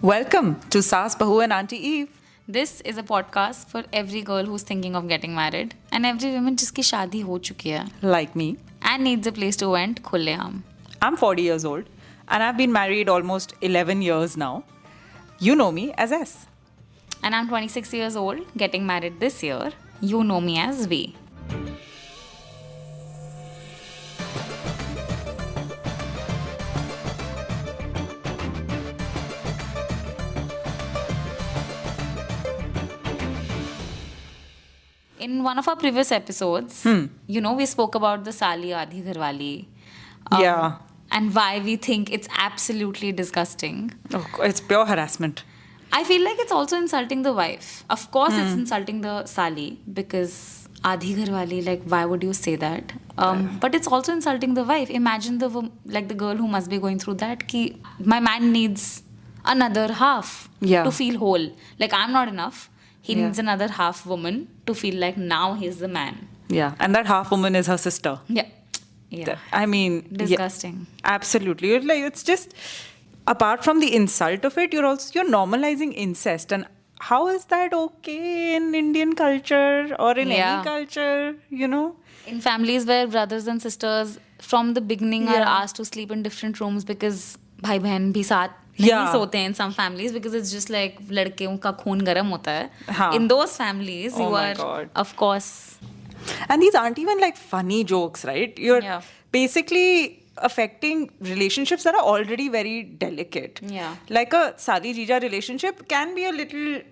Welcome to Saas Bahu and Auntie Eve. This is a podcast for every girl who's thinking of getting married and every woman जिसकी शादी हो चुकी है Like me, and needs a place to vent खुलेआम. I'm 40 years old and I've been married almost 11 years now. You know me as S. And I'm 26 years old, getting married this year. You know me as V. In one of our previous episodes, we spoke about the Sali Aadhi Gharwali. Yeah. And why we think it's absolutely disgusting. Oh, it's pure harassment. I feel like it's also insulting the wife. Of course, it's insulting the Sali because Aadhi Gharwali, like, why would you say that? But it's also insulting the wife. Imagine the girl who must be going through that. Ki, my man needs another half to feel whole. Like, I'm not enough. He needs another half woman to feel like now he's the man. Yeah, and that half woman is her sister. Yeah. I mean, disgusting. Yeah, absolutely. It's just, apart from the insult of it, you're normalizing incest. And how is that okay in Indian culture or in any culture, In families where brothers and sisters from the beginning are asked to sleep in different rooms because bhai बहन भी साथ नहीं सोते हैं in some families because it's just like लड़कियों का खून गर्म होता है. In those families, you are, of course. And these aren't even like funny jokes, right? You're basically affecting relationships that are already very delicate. Yeah. Like a Sadi Jija relationship can be a little,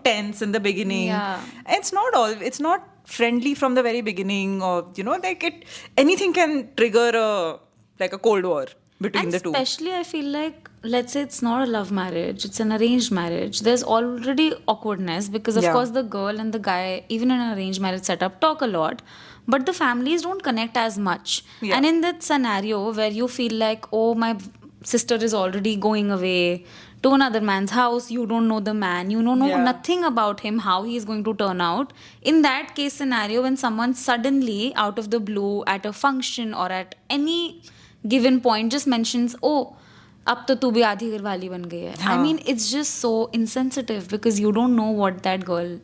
tense in the beginning. Yeah. It's not friendly from the very beginning or, anything can trigger a Cold War between the two. Especially I feel like, let's say it's not a love marriage, it's an arranged marriage. There's already awkwardness because of course the girl and the guy, even in an arranged marriage setup, talk a lot. But the families don't connect as much. Yeah. And in that scenario where you feel like, oh, my sister is already going away to another man's house, you don't know the man, you don't know nothing about him, how he is going to turn out. In that case scenario, when someone suddenly, out of the blue, at a function or at any given point just mentions, oh, अब तो तू भी आधी घरवाली बन गई है. I mean, it's just so insensitive because you don't know what that girl...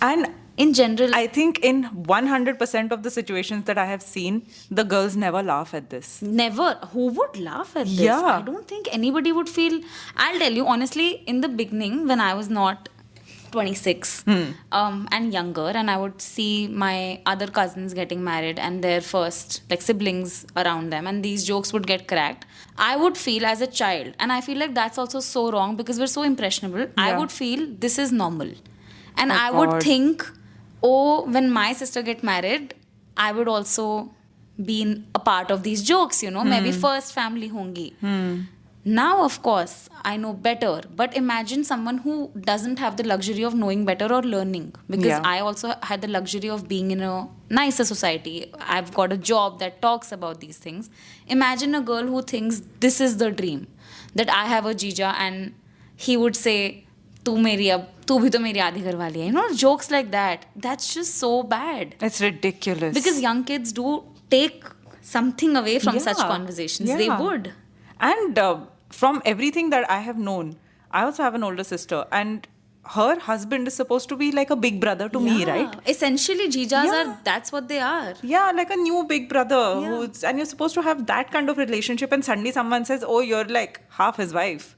And in general, I think in 100% of the situations that I have seen, the girls never laugh at this. Never. Who would laugh at this? Yeah. I don't think anybody would feel... I'll tell you, honestly, in the beginning, when I was not 26 and younger, and I would see my other cousins getting married and their first, siblings around them, and these jokes would get cracked, I would feel as a child, and I feel like that's also so wrong because we're so impressionable, I would feel this is normal. And I would think, oh, when my sister get married, I would also be a part of these jokes, maybe first family hongi. Now, of course, I know better. But imagine someone who doesn't have the luxury of knowing better or learning. Because I also had the luxury of being in a nicer society. I've got a job that talks about these things. Imagine a girl who thinks this is the dream. That I have a jija and he would say, तू भी तो मेरी आधी घरवाली है. Jokes like that. That's just so bad. It's ridiculous. Because young kids do take something away from such conversations. They would. And from everything that I have known, I also have an older sister, and her husband is supposed to be like a big brother to me, right? Essentially, jijas are, that's what they are. Yeah, like a new big brother. And you're supposed to have that kind of relationship, and suddenly someone says, oh, you're like half his wife.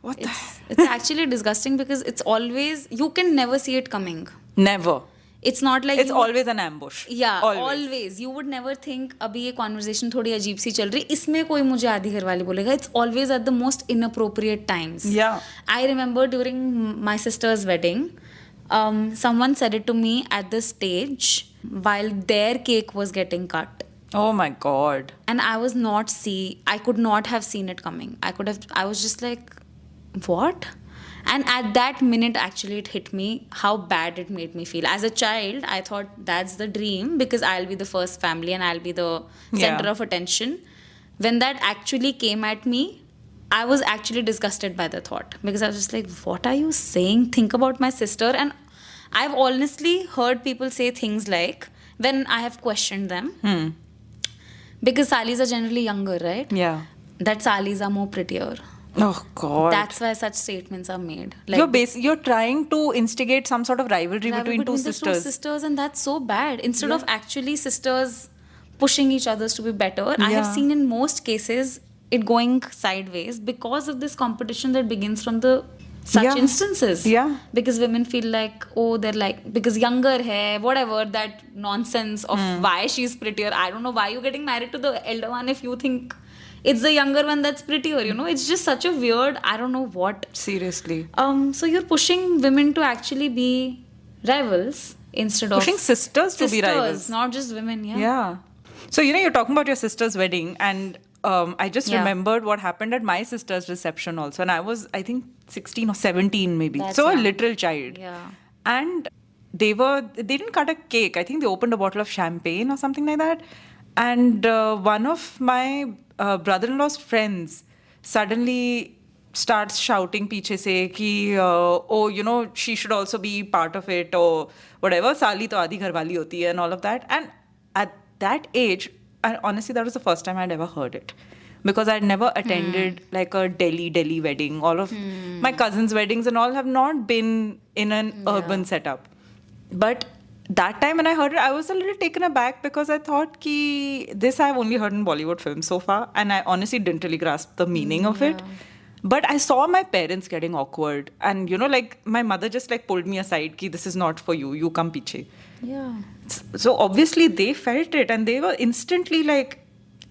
What it's actually disgusting because it's always, you can never see it coming. Never. It's not like it's always an ambush. Yeah, always. You would never think अभी ये conversation थोड़ी अजीब सी चल रही, इसमें कोई मुझे आधी घरवाली बोलेगा. It's always at the most inappropriate times. Yeah. I remember during my sister's wedding, someone said it to me at the stage while their cake was getting cut. Oh my God. And I could not have seen it coming. I was just like, what? And at that minute, actually, it hit me how bad it made me feel. As a child, I thought that's the dream because I'll be the first family and I'll be the center of attention. When that actually came at me, I was actually disgusted by the thought because I was just like, what are you saying? Think about my sister. And I've honestly heard people say things like, when I have questioned them, because salis are generally younger, right? Yeah. That salis are more prettier. Oh God. That's why such statements are made. You're trying to instigate some sort of rivalry rivalry between two the sisters. two sisters, and that's so bad. Instead of actually sisters pushing each others to be better, I have Yeah. seen in most cases it going sideways because of this competition that begins from the such Yeah. instances. Yeah. Because women feel like, oh, they're like, because younger hai, whatever, that nonsense of why she's prettier. I don't know why you're getting married to the elder one if you think it's the younger one that's prettier, you know. It's just such a weird, I don't know what. Seriously. So you're pushing women to actually be rivals instead Pushing of sisters to be rivals. not just women. Yeah. So, you're talking about your sister's wedding, and I just Yeah. remembered what happened at my sister's reception also. And I was, I think, 16 or 17 maybe. That's so, a young. literal child. Yeah. And they didn't cut a cake. I think they opened a bottle of champagne or something like that. And one of my brother-in-law's friends suddenly starts shouting पीछे से कि oh, she should also be part of it or whatever. साली तो आधी घरवाली होती है and all of that. And at that age, and honestly, that was the first time I'd ever heard it. Because I'd never attended like a Delhi wedding. All of my cousins' weddings and all have not been in an urban setup. But that time when I heard it, I was a little taken aback because I thought ki this I've only heard in Bollywood films so far, and I honestly didn't really grasp the meaning of it. But I saw my parents getting awkward, and like my mother just like pulled me aside ki this is not for you, you come piche. Yeah. So obviously they felt it and they were instantly like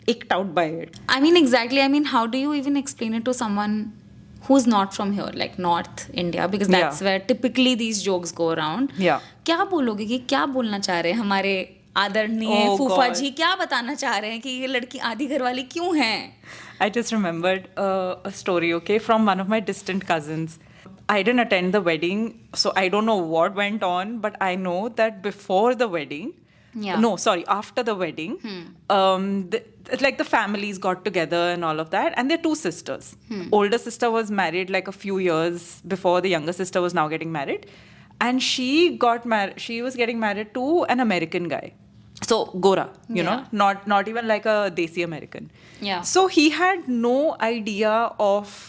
icked out by it. I mean, exactly. I mean, how do you even explain it to someone who's not from here, like North India? Because that's where typically these jokes go around. Yeah. क्या बोलोगे कि क्या बोलना चाह रहे हैं हमारे आदरणीय Oh, फूफा God. जी, क्या बताना चाह रहे हैं कि ये लड़की आधी घरवाली क्यों है? I just remembered a story, okay, from one of my distant cousins. I didn't attend the wedding, so I don't know what went on, but I know that before the wedding, Yeah. no, sorry, after the wedding, like the families got together and all of that, and they're two sisters. Older sister was married like a few years before the younger sister was now getting married, and she got married. She was getting married to an American guy. So Gora, you know, not even like a Desi American. Yeah. So he had no idea of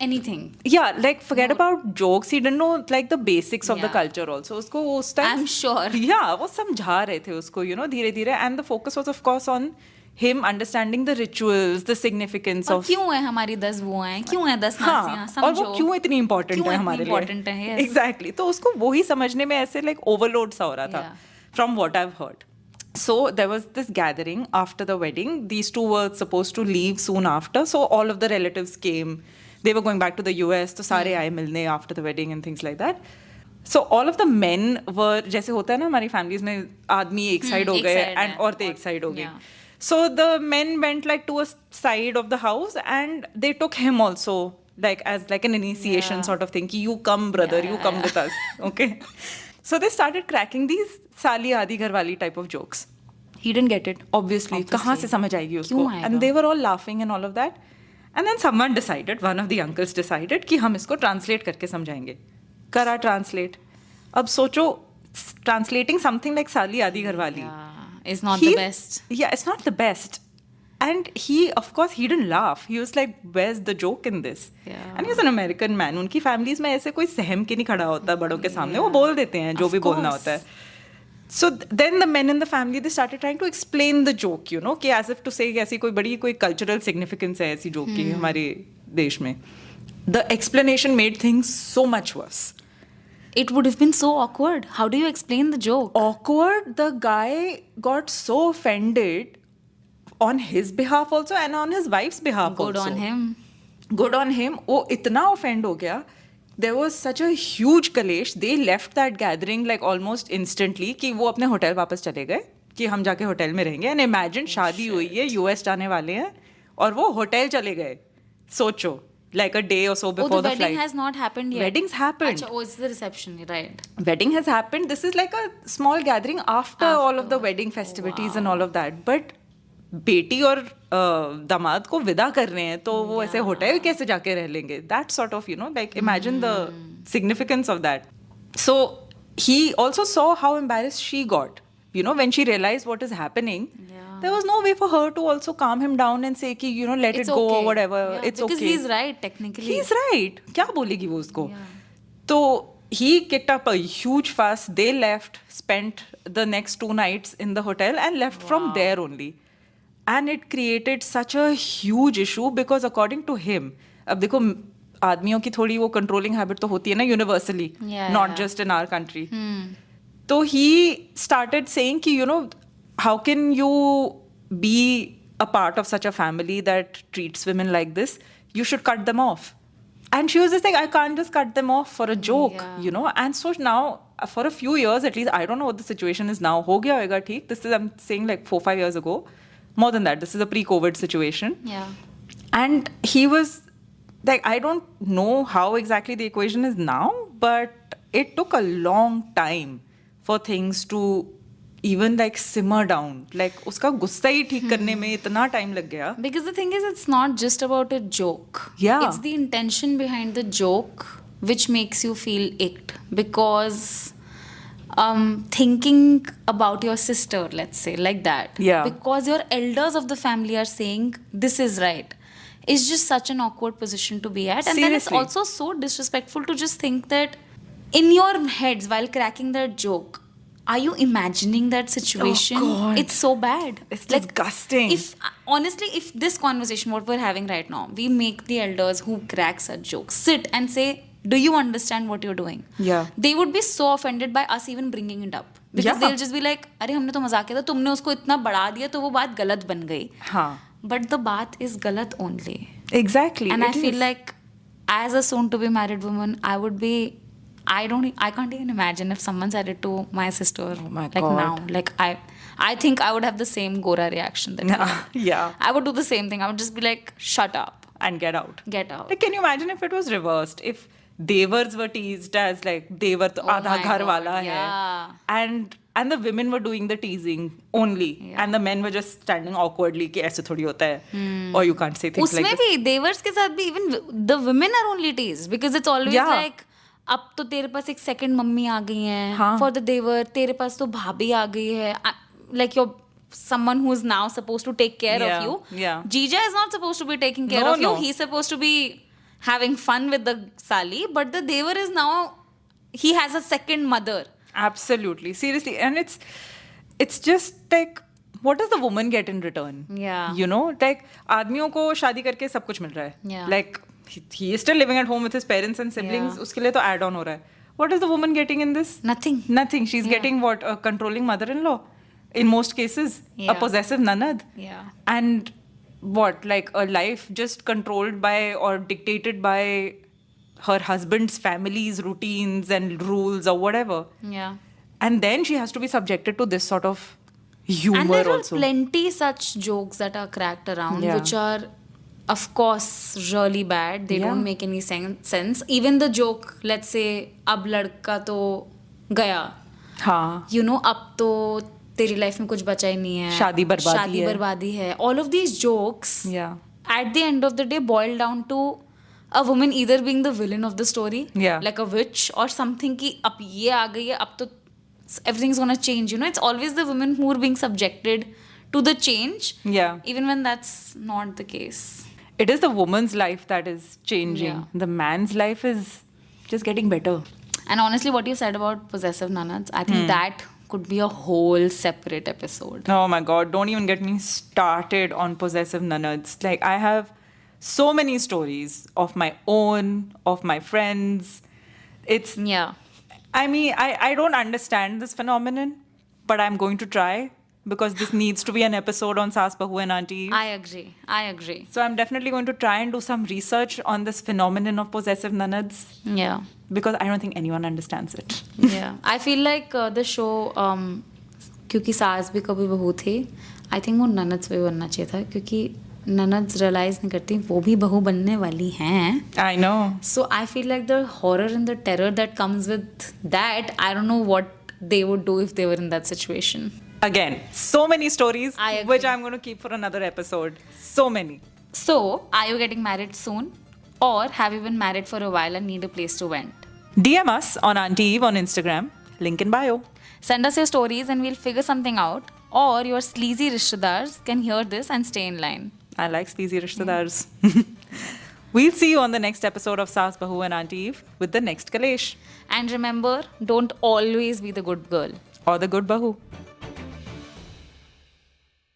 Anything. yeah, like forget about jokes. He didn't know like the basics of the Yeah. culture also. उसको उस time I'm sure. Yeah, वो समझा रहे थे उसको, धीरे धीरे, and the focus was of course on him understanding the rituals, the significance और of क्यों है हमारी 10 बुआएं, क्यों है 10 मासियां, हाँ, और वो समझो क्यों इतनी इम्पोर्टेंट क्यों है इतनी हमारे important है, लिए yes. एग्जैक्टली तो उसको वही समझने में ऐसे लाइक ओवरलोड सा हो रहा था from what I have heard. So there was this gathering after the wedding. These two were supposed to leave soon after. So all of the relatives came. They were going back to the US. तो सारे आए मिलने after the wedding and things like that. So all of the men were जैसे होता है ना हमारी families में आदमी एक side हो एक गए side and है, औरतें एक side हो गई. Yeah. So the men went like to a side of the house and they took him also like as like an initiation Yeah. sort of thing. Ki you come brother, you come with us. Okay. So they started cracking these साली आधी घरवाली type of jokes. He didn't get it, obviously. कहाँ से समझ आएगी उसको? क्यों आएगा? And they were all laughing and all of that. And then someone decided, one of the uncles decided कि हम इसको translate करके समझाएंगे. करा translate. अब सोचो, translating something like साली आधी घरवाली. is not the best. Yeah, it's not the best. And he, of course, he didn't laugh. He was like, where's the joke in this? Yeah. And he's an American man. उनकी families में ऐसे कोई सहम के नहीं खड़ा होता बड़ों के सामने. वो बोल देते हैं जो Of भी बोलना course. होता है. So then the men in the family, they started trying to explain the joke, कि as if to say कि ऐसी कोई बड़ी कोई cultural significance है ऐसी joke की हमारे देश में. The explanation made things so much worse. It would have been so awkward. How do you explain the joke? Awkward, the guy got so offended on his behalf also and on his wife's behalf Good also. on him. Good on him. वो इतना offend हो गया. There was such a huge कलेश. They left that gathering like almost instantly कि वो अपने hotel वापस चले गए कि हम जाके होटल में रहेंगे. And imagine शादी हुई है, US जाने वाले हैं और वो होटल चले गए. सोचो. Like a day or so before the the wedding flight. has not happened yet. Wedding's happened. Achha, oh, it's the reception, right? Wedding has happened. This is like a small gathering after all of the wedding festivities and all of that. But बेटी और दामाद को विदा कर रहे हैं तो वो ऐसे होटल कैसे जाके रह लेंगे? That sort of, like imagine the significance of that. So he also saw how embarrassed she got, when she realized what is happening. Yeah. There was no way for her to also calm him down and say कि let It's it go or okay. whatever. Yeah, It's because okay. he's right technically. He's right. क्या बोलेगी वो उसको? Yeah. तो he kicked up a huge fuss. They left, spent the next 2 nights in the hotel and left from there only. And it created such a huge issue because according to him, अब देखो आदमियों की थोड़ी वो controlling habit तो होती है ना universally, Yeah, not yeah. just in our country. So he started saying कि how can you be a part of such a family that treats women like this? You should cut them off. And she was just like, I can't just cut them off for a joke, Yeah. And so now, for a few years at least, I don't know what the situation is now. हो गया होगा ठीक. This is, I'm saying like 4-5 years ago. More than that, this is a pre-COVID situation. Yeah. And he was like, I don't know how exactly the equation is now, but it took a long time for things to even like simmer down. Like उसका गुस्सा ही ठीक करने में इतना time लग गया. Because the thing is, it's not just about a joke. Yeah. It's the intention behind the joke which makes you feel icked. Because thinking about your sister, let's say, like that. Yeah. Because your elders of the family are saying this is right. It's just such an awkward position to be at. And then it's Seriously. also so disrespectful to just think that in your heads while cracking that joke, are you imagining that situation? Oh, God. It's so bad. It's disgusting. If honestly, if this conversation, what we're having right now, we make the elders who crack such jokes sit and say, do you understand what you're doing? Yeah. They would be so offended by us even bringing it up. Because Yeah. they'll just be like, अरे हमने तो मजाक किया था, तुमने उसको इतना बढ़ा दिया तो वो बात गलत बन गई. हाँ. But the baat is galat only. Exactly. And I it feel is. like as a soon to be married woman, I can't even imagine if someone said it to my sister. Oh my like God. now. Like I think I would have the same Gora reaction that you had. Yeah. I would do the same thing. I would just be like, shut up. And get out. Get out. Like, can you imagine if it was reversed? If Devars were teased as like Devar to Oh आधा my घर God, वाला है, yeah. and the women were doing the teasing only, Yeah. and the men were just standing awkwardly कि ऐसे थोड़ी होता है, or you can't say things उसमें like this. भी देवर्स के साथ भी even the women are only teased because it's always Yeah. like अब तो तेरे पास एक second मम्मी आ गई है हाँ. for the देवर तेरे पास तो भाभी आ गई है like you're someone who is now supposed to take care Yeah, of you. yeah. Jija is not supposed to be taking care No, of you. no. He's supposed to be having fun with the Sali, but the devar is now he has a second mother. Absolutely, seriously, and it's just like, what does the woman get in return? Yeah. Like आदमियों को शादी करके सब कुछ मिल रहा है. Yeah. Like he is still living at home with his parents and siblings. Yeah. उसके लिए तो add on हो रहा है. What is the woman getting in this? Nothing. Nothing. She's getting what? A controlling mother-in-law. In most cases, a Yeah. possessive nanad. Yeah. And what? Like a life just controlled by or dictated by her husband's family's routines and rules or whatever. Yeah. And then she has to be subjected to this sort of humor And there also. are plenty such jokes that are cracked around, Yeah. which are, of course, really bad. They Yeah. don't make any sense. Even the joke, let's say, अब लड़का तो गया, हाँ. अब तो तेरी life में कुछ बचा ही नहीं है, शादी बर्बादी है. All of these jokes, Yeah. at the end of the day, boil down to a woman either being the villain of the story, Yeah. like a witch, or something कि अब ये आ गई है, अब तो everything's gonna change. It's always the women who are being subjected to the change, Yeah. even when that's not the case. It is the woman's life that is changing. Yeah. The man's life is just getting better. And honestly, what you said about possessive nanads, I think that could be a whole separate episode. Oh my God, don't even get me started on possessive nanads. Like, I have so many stories of my own, of my friends. It's, Yeah. I mean, I don't understand this phenomenon, but I'm going to try because this needs to be an episode on Saas, Bahu and Auntie. I agree. So I'm definitely going to try and do some research on this phenomenon of possessive nanads Yeah. because I don't think anyone understands it. Yeah. I feel like the show, क्योंकि सास भी कभी बहू थी, I think वो ननद्स पे बनना चाहिए था क्योंकि ननद्स रियलाइज नहीं करती वो भी बहू बनने वाली हैं. I know. So I feel like the horror and the terror that comes with that, I don't know what they would do if they were in that situation. Again, so many stories I agree. which I'm going to keep for another episode. So many. So, are you getting married soon? Or have you been married for a while and need a place to vent? DM us on Auntie Eve on Instagram. Link in bio. Send us your stories and we'll figure something out. or your sleazy rishtedars can hear this and stay in line. I like sleazy rishtedars. We'll see you on the next episode of Saas Bahu and Auntie Eve with the next Kalesh And remember, don't always be the good girl. or the good Bahu.